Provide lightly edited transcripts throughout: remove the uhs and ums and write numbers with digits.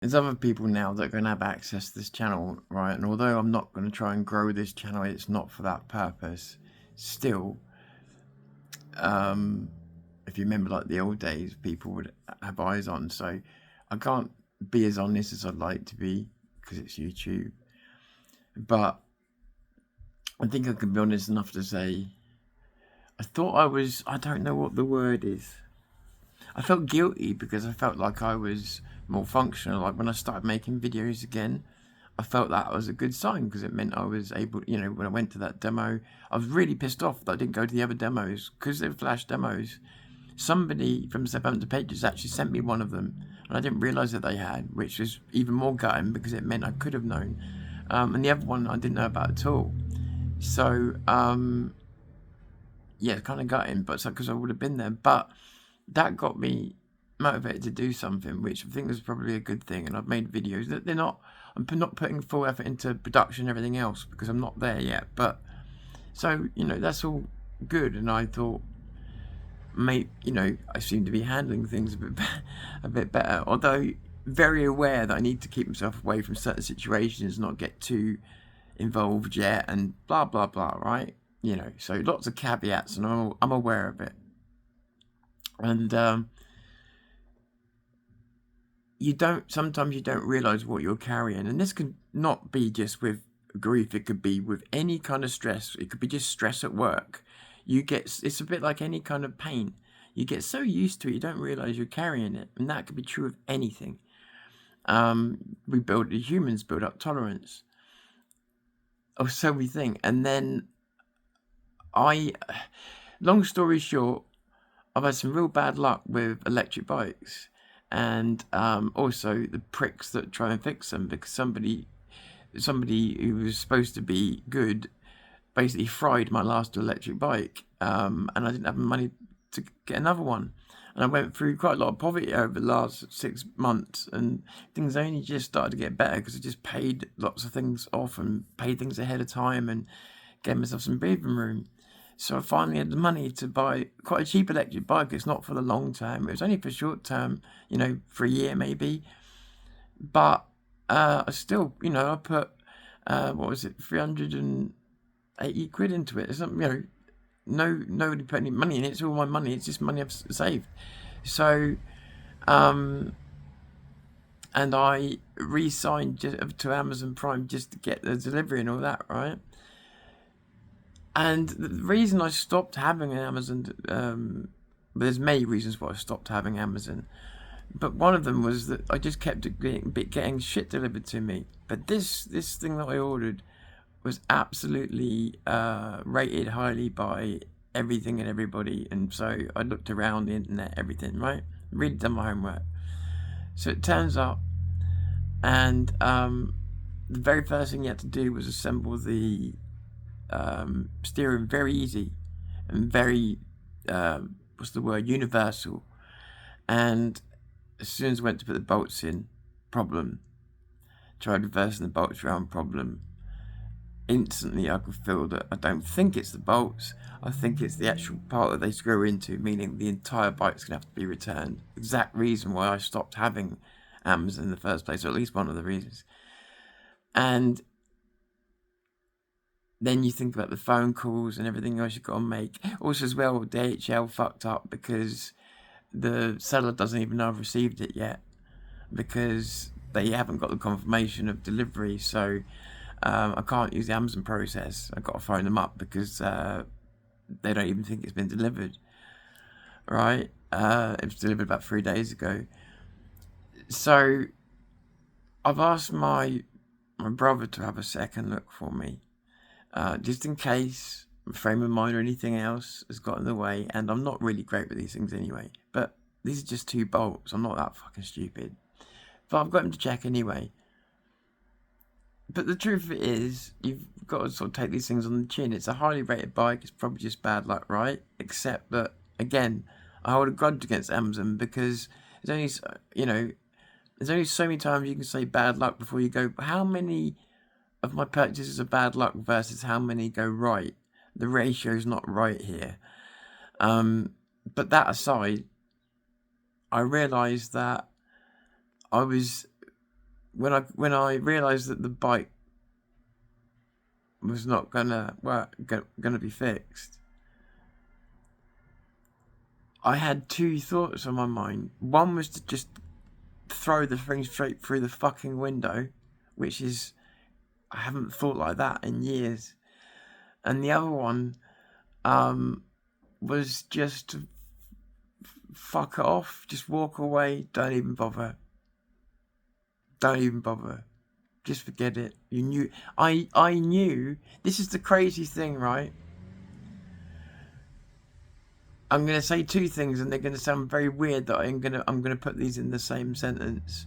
there's other people now that are going to have access to this channel, right? And although I'm not going to try and grow this channel, it's not for that purpose. Still, if you remember like the old days, people would have eyes on. So I can't be as honest as I'd like to be because it's YouTube. But I think I can be honest enough to say I thought I don't know what the word is. I felt guilty because I felt like I was more functional. Like when I started making videos again, I felt that was a good sign because it meant I was able, when I went to that demo, I was really pissed off that I didn't go to the other demos because they were flash demos. Somebody from Southampton Pages actually sent me one of them, and I didn't realise that they had, which was even more gutting because it meant I could have known. And the other one I didn't know about at all. So, yeah, kind of gutting, but it's because I would have been there. But that got me motivated to do something, which I think is probably a good thing. And I've made videos that I'm not putting full effort into production and everything else because I'm not there yet. But so, that's all good. And I thought, I seem to be handling things a bit better. Although very aware that I need to keep myself away from certain situations, not get too involved yet, and blah blah blah. Right? So lots of caveats, and I'm aware of it. And sometimes you don't realize what you're carrying, and this could not be just with grief. It could be with any kind of stress. It could be just stress at work. It's a bit like any kind of pain. You get so used to it, you don't realize you're carrying it, and that could be true of anything. Humans build up tolerance, or so we think. And then long story short, I've had some real bad luck with electric bikes, and also the pricks that try and fix them, because somebody who was supposed to be good basically fried my last electric bike, and I didn't have money to get another one. And I went through quite a lot of poverty over the last 6 months, and things only just started to get better because I just paid lots of things off and paid things ahead of time and gave myself some breathing room. So I finally had the money to buy quite a cheap electric bike. It's not for the long term. It was only for short term, for a year maybe. But I still, I put, 380 quid into it. It's not, nobody put any money in it. It's all my money. It's just money I've saved. So, and I re-signed to Amazon Prime just to get the delivery and all that, right? And the reason I stopped having an Amazon, there's many reasons why I stopped having Amazon, but one of them was that I just kept getting shit delivered to me. But this thing that I ordered was absolutely rated highly by everything and everybody, and so I looked around the internet, everything, right? Really done my homework. So it turns out, and the very first thing you had to do was assemble the steering, very easy and very universal. And as soon as I went to put the bolts in, problem. Tried reversing the bolts around, problem. Instantly I could feel that I don't think it's the bolts, I think it's the actual part that they screw into, meaning the entire bike's gonna have to be returned. Exact reason why I stopped having Amazon in the first place, or at least one of the reasons. And then you think about the phone calls and everything else you've got to make. Also, as well, DHL fucked up because the seller doesn't even know I've received it yet because they haven't got the confirmation of delivery. So I can't use the Amazon process. I've got to phone them up because they don't even think it's been delivered. Right? It was delivered about 3 days ago. So I've asked my brother to have a second look for me. Just in case my frame of mind or anything else has got in the way, and I'm not really great with these things anyway, but these are just 2 bolts. I'm not that fucking stupid, but I've got him to check anyway. But the truth of it is, you've got to sort of take these things on the chin. It's a highly rated bike. It's probably just bad luck, right? Except that, again, I hold a grudge against Amazon because there's only so many times you can say bad luck before you go, how many of my purchases are bad luck versus how many go right? The ratio's not right here. But that aside, I realised that I was when I realised that the bike was not gonna be fixed, I had two thoughts on my mind. One was to just throw the thing straight through the fucking window, which is, I haven't thought like that in years. And the other one was just to fuck it off, just walk away, don't even bother. Just forget it. You knew, I knew, this is the crazy thing, right? I'm gonna say two things and they're gonna sound very weird that I'm gonna put these in the same sentence.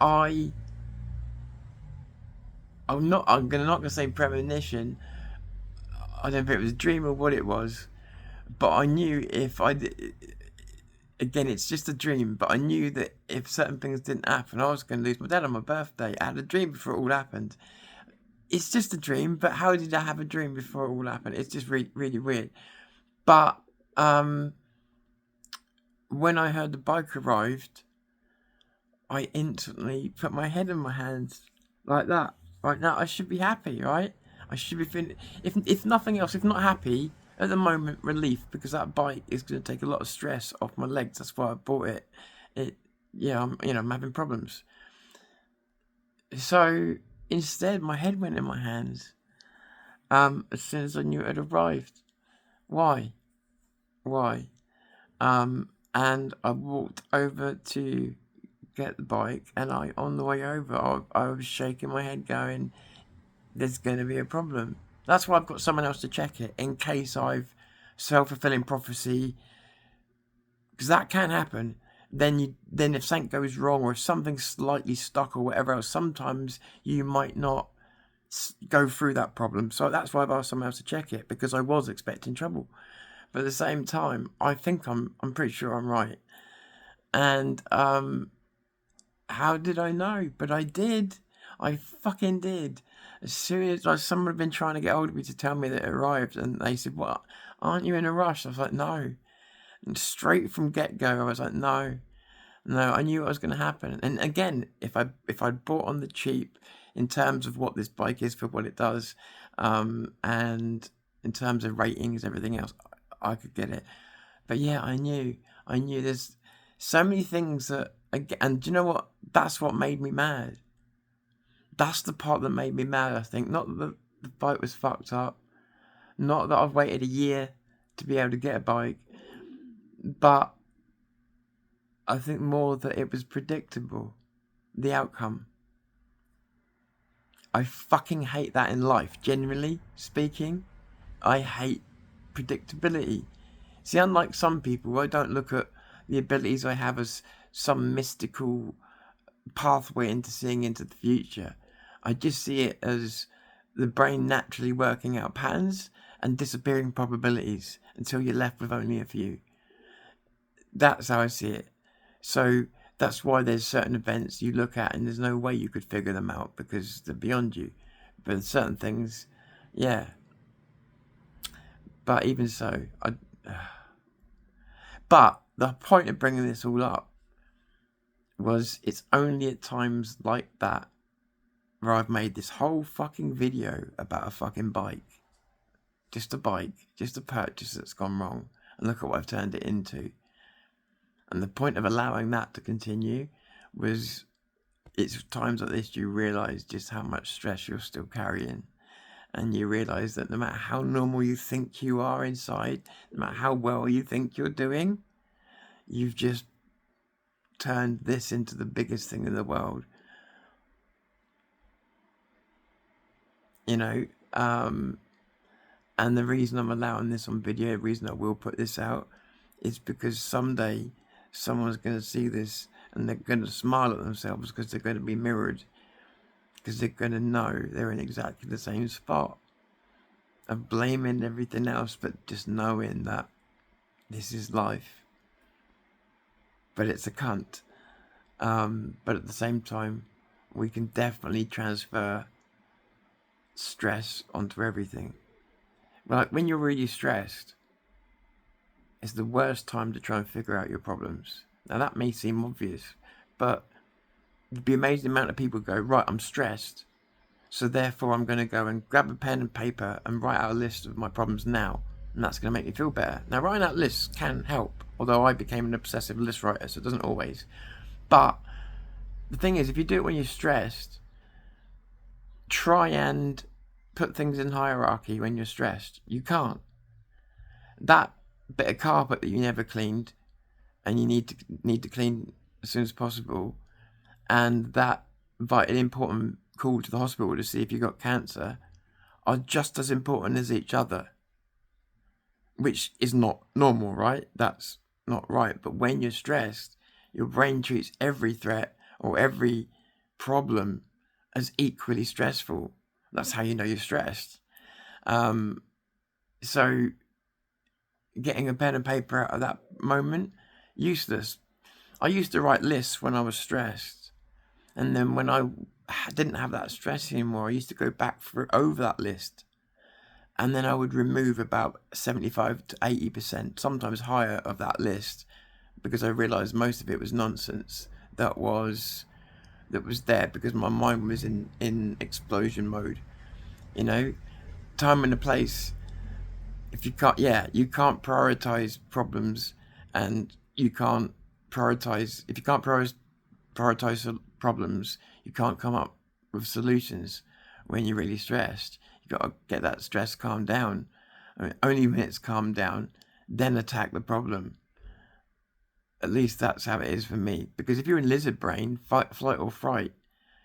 I'm not gonna say premonition. I don't know if it was a dream or what it was, but I knew if again, it's just a dream, but I knew that if certain things didn't happen, I was going to lose my dad on my birthday. I had a dream before it all happened. It's just a dream, but how did I have a dream before it all happened? It's just really weird. But when I heard the bike arrived, I instantly put my head in my hands like that. Right now, I should be happy, right? I should be feeling, if nothing else, if not happy, at the moment, relief, because that bike is going to take a lot of stress off my legs. That's why I bought it. I'm having problems. So instead, my head went in my hands. As soon as I knew it had arrived. Why? And I walked over to get the bike, and on the way over, I was shaking my head, going, "There's going to be a problem." That's why I've got someone else to check it, in case I've self-fulfilling prophecy, because that can happen. Then if something goes wrong, or if something's slightly stuck or whatever else, sometimes you might not go through that problem. So that's why I've asked someone else to check it, because I was expecting trouble. But at the same time, I think I'm pretty sure I'm right. And how did I know? But I did. I fucking did. As soon as someone had been trying to get hold of me to tell me that it arrived, and they said, "What? Aren't you in a rush?" I was like, "No." And straight from get-go, I was like, no, I knew what was going to happen. And again, if I'd bought on the cheap in terms of what this bike is for what it does, and in terms of ratings, everything else, I could get it. But yeah, I knew there's so many things that, and do you know what? That's what made me mad. That's the part that made me mad, I think. Not that the bike was fucked up, not that I've waited a year to be able to get a bike, but I think more that it was predictable, the outcome. I fucking hate that in life, generally speaking. I hate predictability. See, unlike some people, I don't look at the abilities I have as some mystical pathway into seeing into the future. I just see it as the brain naturally working out patterns and disappearing probabilities until you're left with only a few. That's how I see it. So that's why there's certain events you look at and there's no way you could figure them out because they're beyond you. But certain things, yeah. But even so, but the point of bringing this all up was it's only at times like that where I've made this whole fucking video about a fucking bike. Just a bike, just a purchase that's gone wrong. And look at what I've turned it into. And the point of allowing that to continue was, it's times like this you realise just how much stress you're still carrying. And you realise that no matter how normal you think you are inside, no matter how well you think you're doing, you've just turned this into the biggest thing in the world. You know, and the reason I'm allowing this on video, the reason I will put this out, is because someday someone's going to see this and they're going to smile at themselves because they're going to be mirrored, because they're going to know they're in exactly the same spot of blaming everything else, but just knowing that this is life. But it's a cunt. But at the same time, we can definitely transfer stress onto everything. Like when you're really stressed, it's the worst time to try and figure out your problems. Now that may seem obvious, but you'd be amazed the amount of people go, right, I'm stressed, so therefore I'm going to go and grab a pen and paper and write out a list of my problems now, and that's going to make me feel better. Now, writing out lists can help, although I became an obsessive list writer, so it doesn't always. But the thing is, if you do it when you're stressed, try and put things in hierarchy when you're stressed. You can't. That bit of carpet that you never cleaned and you need to clean as soon as possible, and that vitally important call to the hospital to see if you got cancer are just as important as each other, which is not normal, right? That's not right. But when you're stressed, your brain treats every threat or every problem as equally stressful. That's how you know you're stressed. So getting a pen and paper out of that moment, useless. I used to write lists when I was stressed, and then when I didn't have that stress anymore, I used to go back over that list, and then I would remove about 75 to 80%, sometimes higher, of that list, because I realized most of it was nonsense that was there because my mind was in explosion mode. You know, time and a place. If you can't, you can't prioritize problems, and you can't prioritize. If you can't prioritize problems, you can't come up with solutions when you're really stressed. You got to get that stress calmed down. I mean, only when it's calmed down, then attack the problem. At least that's how it is for me. Because if you're in lizard brain, fight, flight, or fright,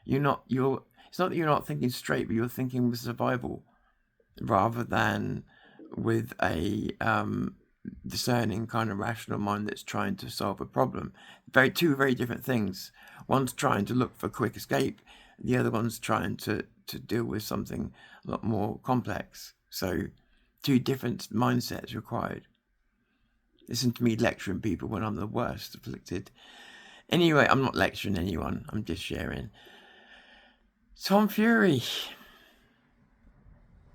it's not that you're not thinking straight, but you're thinking with survival rather than with a discerning kind of rational mind that's trying to solve a problem. Two very different things. One's trying to look for quick escape, the other one's trying to deal with something a lot more complex. So two different mindsets required. Listen to me lecturing people when I'm the worst afflicted. Anyway, I'm not lecturing anyone, I'm just sharing. Tom Fury.